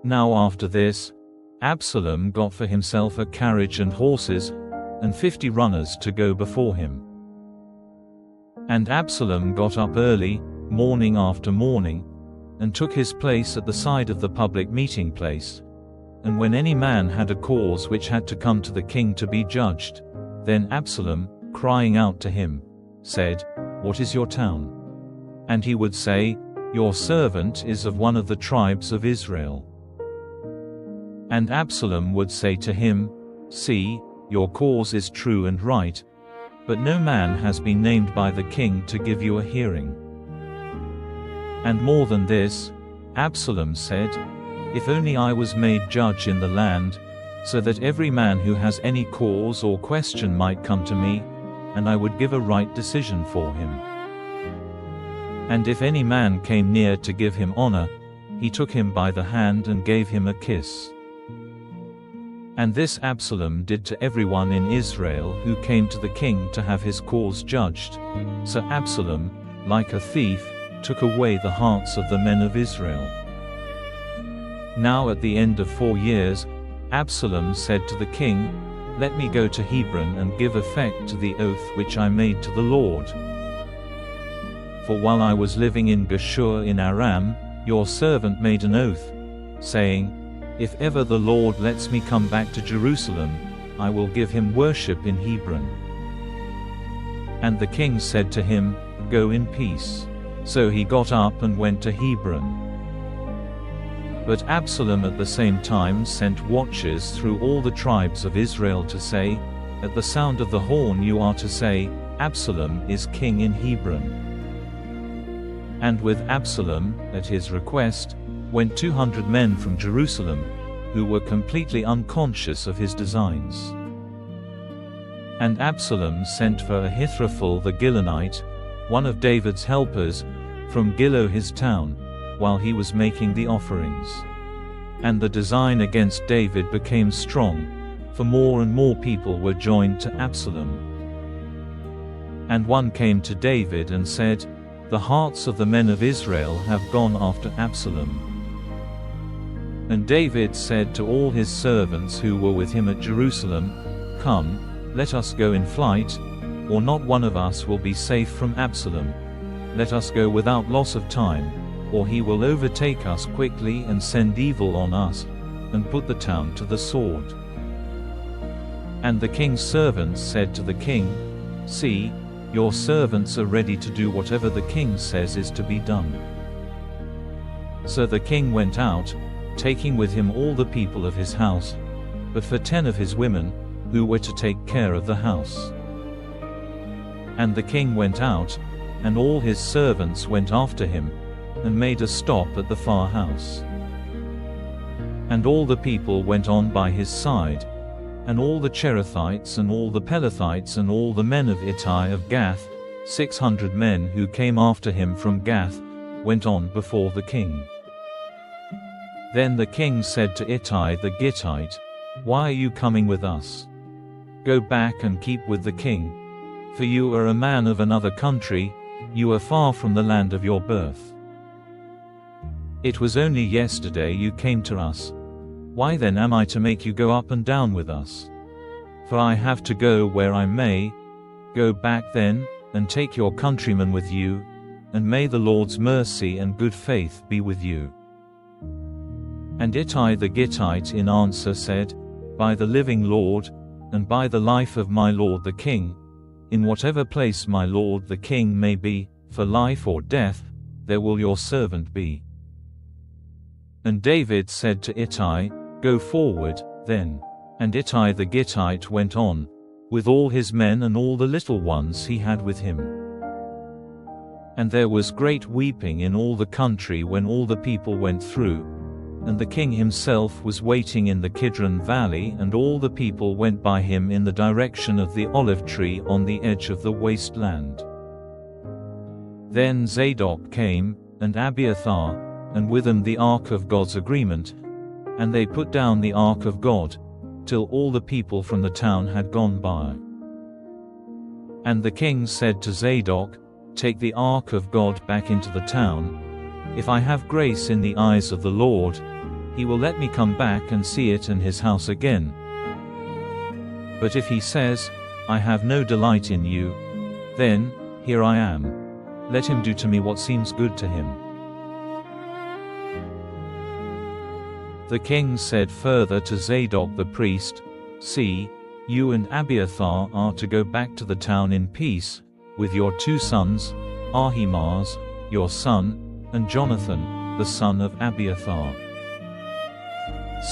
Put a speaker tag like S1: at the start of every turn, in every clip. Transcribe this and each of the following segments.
S1: Now after this, Absalom got for himself a carriage and horses, and 50 runners to go before him. And Absalom got up early, morning after morning, and took his place at the side of the public meeting place. And when any man had a cause which had to come to the king to be judged, then Absalom, crying out to him, said, "What is your town?" And he would say, "Your servant is of one of the tribes of Israel." And Absalom would say to him, "See, your cause is true and right, but no man has been named by the king to give you a hearing." And more than this, Absalom said, "If only I was made judge in the land, so that every man who has any cause or question might come to me, and I would give a right decision for him. And if any man came near to give him honor, he took him by the hand and gave him a kiss." And this Absalom did to everyone in Israel who came to the king to have his cause judged. So Absalom, like a thief, took away the hearts of the men of Israel. Now at the end of 4 years, Absalom said to the king, "Let me go to Hebron and give effect to the oath which I made to the Lord. For while I was living in Geshur in Aram, your servant made an oath, saying, if ever the Lord lets me come back to Jerusalem, I will give him worship in Hebron." And the king said to him, "Go in peace." So he got up and went to Hebron. But Absalom at the same time sent watchers through all the tribes of Israel to say, "At the sound of the horn you are to say, Absalom is king in Hebron." And with Absalom, at his request, went 200 men from Jerusalem, who were completely unconscious of his designs. And Absalom sent for Ahithophel the Gilonite, one of David's helpers, from Gilo his town, while he was making the offerings. And the design against David became strong, for more and more people were joined to Absalom. And one came to David and said, "The hearts of the men of Israel have gone after Absalom." And David said to all his servants who were with him at Jerusalem, "Come, let us go in flight, or not one of us will be safe from Absalom. Let us go without loss of time, or he will overtake us quickly and send evil on us, and put the town to the sword." And the king's servants said to the king, "See, your servants are ready to do whatever the king says is to be done." So the king went out, taking with him all the people of his house, but for 10 of his women, who were to take care of the house. And the king went out, and all his servants went after him, and made a stop at the far house. And all the people went on by his side, and all the Cherethites and all the Pelethites and all the men of Ittai of Gath, 600 men who came after him from Gath, went on before the king. Then the king said to Ittai the Gittite, "Why are you coming with us? Go back and keep with the king, for you are a man of another country, you are far from the land of your birth. It was only yesterday you came to us. Why then am I to make you go up and down with us? For I have to go where I may. Go back then, and take your countrymen with you, and may the Lord's mercy and good faith be with you." And Ittai the Gittite in answer said, "By the living Lord, and by the life of my lord the king, in whatever place my lord the king may be, for life or death, there will your servant be." And David said to Ittai, "Go forward, then." And Ittai the Gittite went on, with all his men and all the little ones he had with him. And there was great weeping in all the country when all the people went through, and the king himself was waiting in the Kidron valley, and all the people went by him in the direction of the olive tree on the edge of the wasteland. Then Zadok came, and Abiathar, and with them the ark of God's agreement, and they put down the ark of God, till all the people from the town had gone by. And the king said to Zadok, "Take the ark of God back into the town. If I have grace in the eyes of the Lord, he will let me come back and see it and his house again. But if he says, I have no delight in you, then, here I am. Let him do to me what seems good to him. The king said further to Zadok the priest, See, you and Abiathar are to go back to the town in peace, with your 2 sons, Ahimaaz, your son, and Jonathan, the son of Abiathar.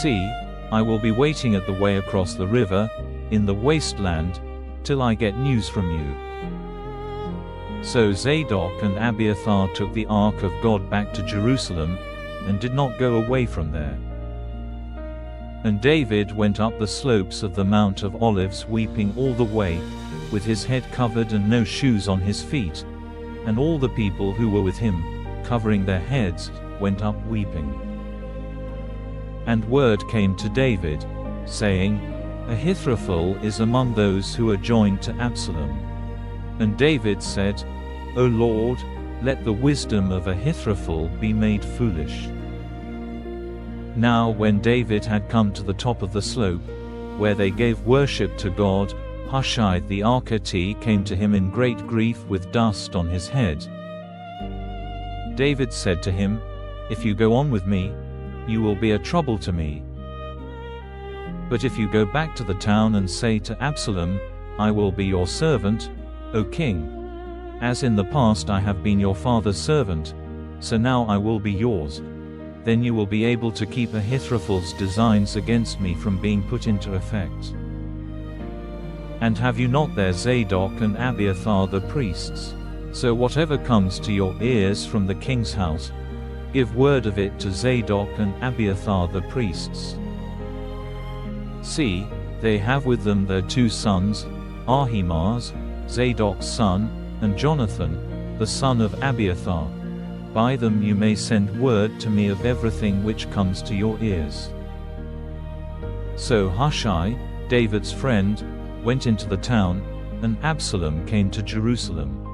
S1: See, I will be waiting at the way across the river, in the wasteland, till I get news from you. So Zadok and Abiathar took the ark of God back to Jerusalem, and did not go away from there. And David went up the slopes of the Mount of Olives weeping all the way, with his head covered and no shoes on his feet, and all the people who were with him, covering their heads, went up weeping. And word came to David, saying, Ahithophel is among those who are joined to Absalom. And David said, O Lord, let the wisdom of Ahithophel be made foolish. Now when David had come to the top of the slope, where they gave worship to God, Hushai the Archite came to him in great grief with dust on his head. David said to him, If you go on with me, you will be a trouble to me. But if you go back to the town and say to Absalom, I will be your servant, O king. As in the past I have been your father's servant, so now I will be yours. Then you will be able to keep Ahithophel's designs against me from being put into effect. And have you not there Zadok and Abiathar the priests? So whatever comes to your ears from the king's house, give word of it to Zadok and Abiathar the priests. See, they have with them their 2 sons, Ahimaaz, Zadok's son, and Jonathan, the son of Abiathar. By them you may send word to me of everything which comes to your ears. So Hushai, David's friend, went into the town, and Absalom came to Jerusalem.